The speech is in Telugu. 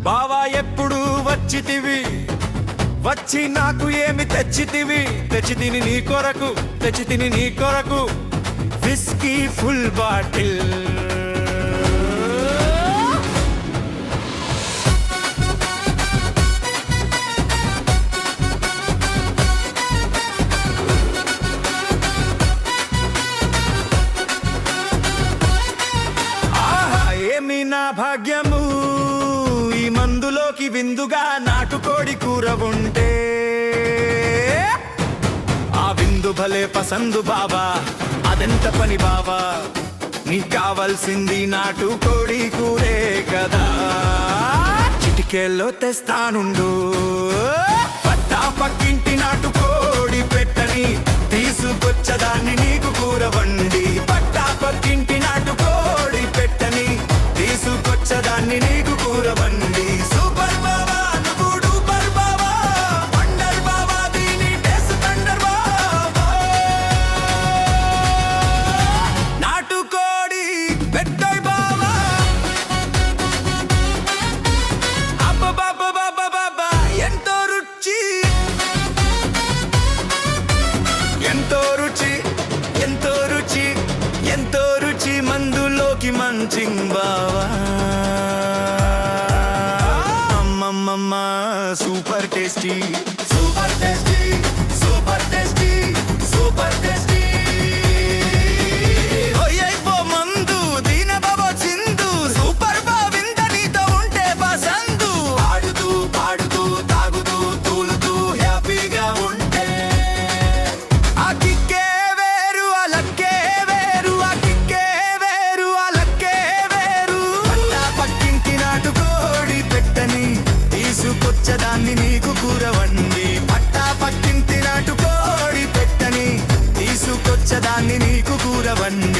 బావా ఎప్పుడు వచ్చితివి, వచ్చి నాకు ఏమి తెచ్చితివి? తెచ్చితిని నీ కొరకు, తెచ్చితిని నీ కొరకు విస్కీ ఫుల్ బాటిల్. ఆహా ఏమి నా భాగ్యము, ఈ మందులోకి విందుగా నాటుకోడి కూర ఉంటే ఆ విందు భలే పసందు బావా. అదెంత పని బావా, నీకు కావాల్సింది నాటుకోడి కూరే కదా. చిటికేల్లో తెస్తానుండు, పట్టా పక్కింటి నాటుకోడి పెట్టని తీసుకొచ్చదాన్ని నీకు కూర వండి. పట్టా పక్కింటి నాటుకోడి పెట్టని తీసుకొచ్చదాన్ని నీకు కూర వండి. సూపర్ బావా నువ్వు డూపర్ బావా, వండర్ బావా దీని టేస్ట్ థండర్ బావా. నాటుకోడి పెట్టోయ్ బావా, అబ్బబ్బబ్బబ్బబ్బబ్బా ఎంతో రుచి, ఎంతో రుచి, ఎంతో రుచి, ఎంతో రుచి మందులోకి మంచింగ్ బావా. అమ్మమ్మమ్మ super tasty, super tasty, super tasty, super tasty. ఓయైపో మందు దీన బాబో చిందు, సూపర్ బావింద నీతో ఉంటే బసందు. ఆడుతూ పాడుతూ తాగుతూ తూలుతూ హ్యాపీగా ఉంటే ఆ కిక్కే వేరు, ఆ లక్కే వేరు, ఆ కిక్కే వేరు, ఆ లక్కే వేరు. పట్టా పక్కింటి నాటుకోడి పెట్టని తీసుకొచ్చదాన్ని నీకు కూర వండి. పట్టా పక్కింటి నాటుకోడి పెట్టని తీసుకొచ్చదాన్ని నీకు కూర వండి.